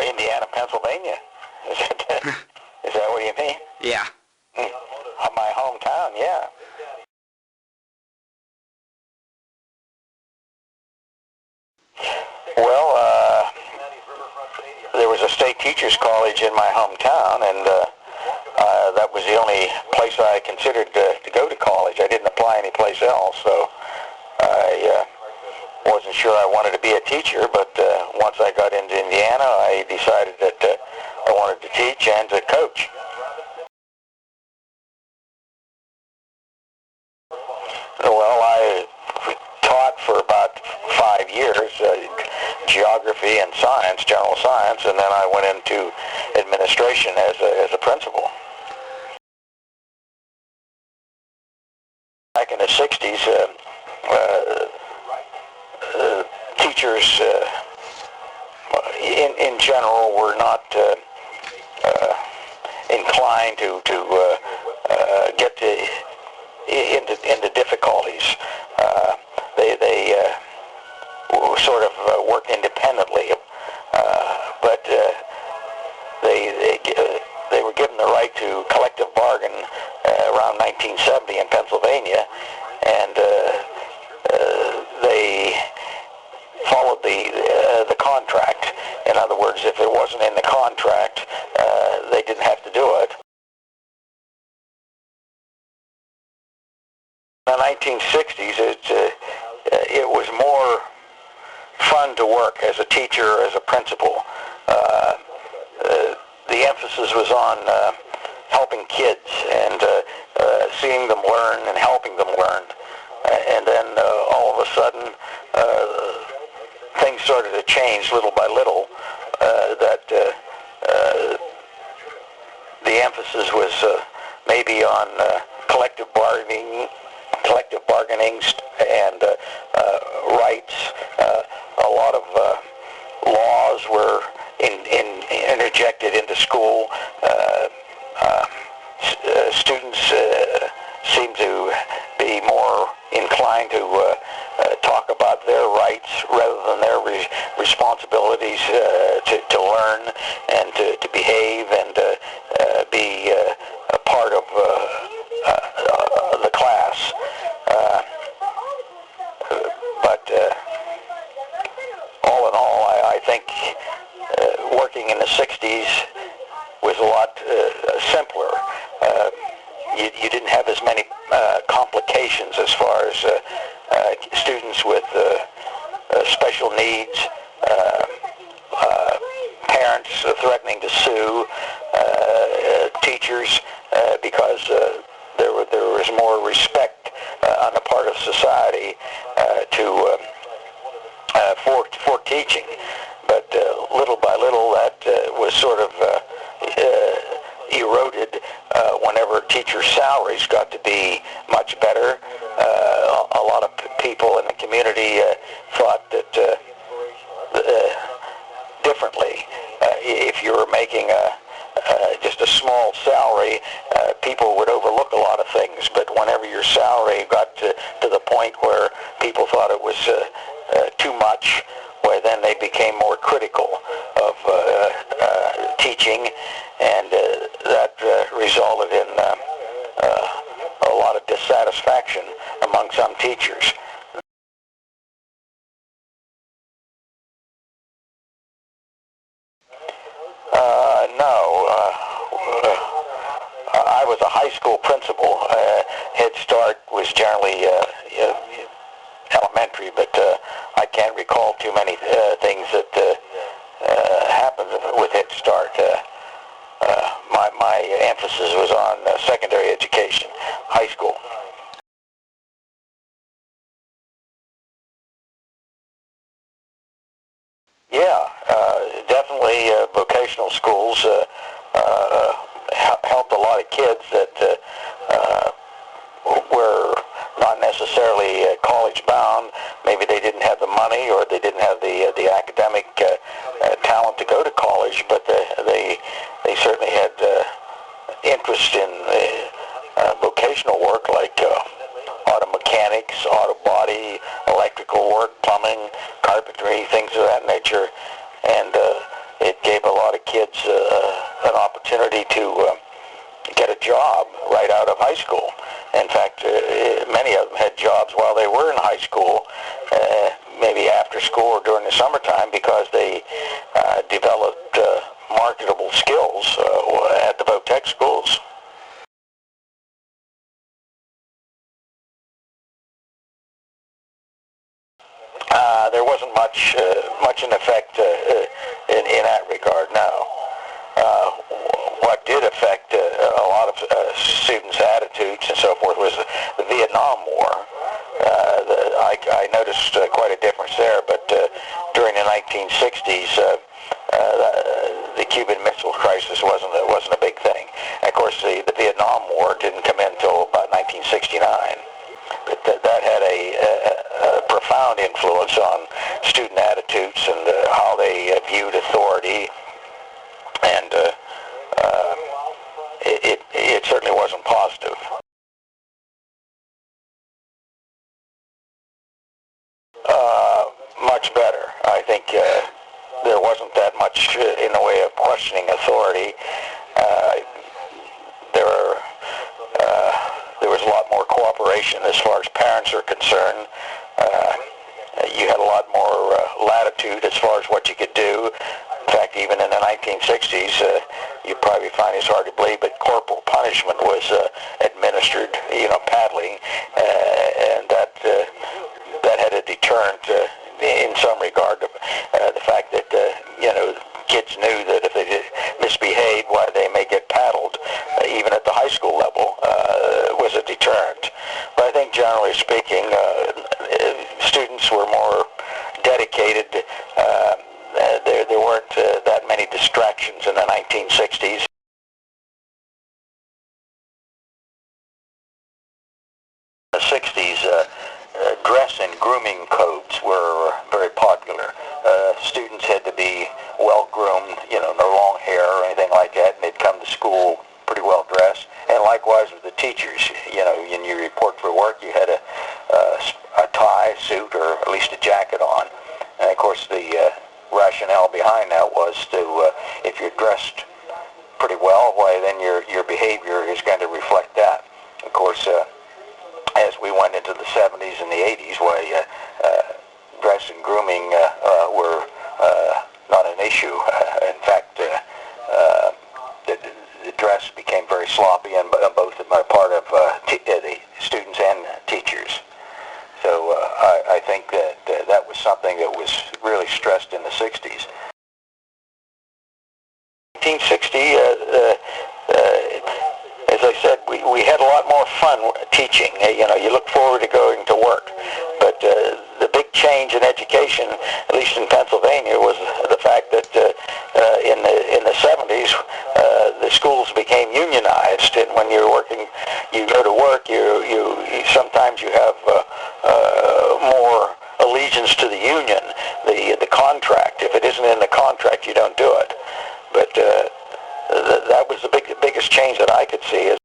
Indiana, Pennsylvania. Is that what you mean? Yeah. My hometown, yeah. Well, there was a state teachers college in my hometown, and that was the only place I considered to go to college. I didn't apply anyplace else, so I wasn't sure I wanted to be a teacher, but once I got into Indiana, I decided that I wanted to teach and to coach. Well, I taught for about 5 years, geography and science, general science, and then I went into administration as a principal. Back in the 60s, teachers in general were not inclined to get into difficulties. They sort of work independently, but they were given the right to collective bargain around 1970 in Pennsylvania, and they followed the contract. In other words, if it wasn't in the contract, they didn't have to do it. In the 1960s, it was more fun to work as a teacher, as a principal. The emphasis was on helping kids and seeing them learn and helping them learn. And then all of a sudden, things started to change little by little, that the emphasis was maybe on collective bargaining and rights. A lot of laws were interjected into school. Students seem to be more inclined to talk about their rights rather than their responsibilities to learn and to behave and be a part of the class. But all in all, I think working in the 60s was a lot simpler. You didn't have as many complications as far as students with special needs, parents threatening to sue teachers because there was more respect on the part of society for teaching. But little by little, that was sort of eroded whenever teacher salaries got to be much better. A lot of people in the community thought that differently. If you were making just a small salary, people would overlook a lot of things. But whenever your salary got to the point where people thought it was too much, well, then they became more critical of teaching, and that resulted in a lot of dissatisfaction among some teachers. No. I was a high school principal. Head Start was generally elementary, but I can't recall too many things that happened with Head Start. My emphasis was on secondary education, high school. Yeah, definitely vocational schools helped a lot of kids that were not necessarily college bound. Maybe they didn't have the money, or they didn't have the academic talent to go to college, but they certainly had interest in vocational work, like auto mechanics, auto body, electrical work, plumbing, carpentry, things of that nature. And it gave a lot of kids an opportunity to get a job right out of high school. In fact, many of them had jobs while they were in high school, maybe after school or during the summertime, because they developed marketable skills at the Votech schools. There wasn't much in effect in that regard, no. What did affect a lot of students' attitudes and so forth was the Vietnam War. I noticed quite a difference there, but during the 1960s, the Cuban Missile Crisis wasn't a big thing. And of course, the Vietnam War didn't come in until about 1969. But that had a profound influence on student attitudes and how they viewed authority, and it certainly wasn't positive. Much better. I think there wasn't that much in the way of questioning authority. There was a lot more cooperation as far as parents are concerned. You had a lot more latitude as far as what you could do. In fact, even in the 1960s, you probably find it's hard to believe, but corporal punishment was administered, paddling, and that had a deterrent in some regard. The fact that kids knew that if they misbehaved, why they may get paddled, even at the high school level, was a deterrent. But I think generally speaking, students were more dedicated. There weren't that many distractions in the 1960s. In the 60s, dress and grooming codes were very popular. Students had to be well-groomed, no long hair or anything like that, and they'd come to school pretty well dressed. And likewise with the teachers, when you report for work, you had a tie, suit, or at least a jacket on. And of course, the rationale behind that was to, if you're dressed pretty well, why then your behavior is going to reflect that. Of course, as we went into the 70s and the 80s, why dress and grooming were not an issue. In fact, the dress became very sloppy on both the part of the students and teachers. So I think that that was something that was really stressed in the 60s. 1960, as I said, we had a lot more fun teaching. You look forward to going to work. But the big change in education, at least in Pennsylvania, was the fact that in the 70s, the schools became unionized, and when you're working, you go to work, you sometimes you have more allegiance to the union, the contract. If it isn't in the contract, you don't do it. But that was the biggest change that I could see.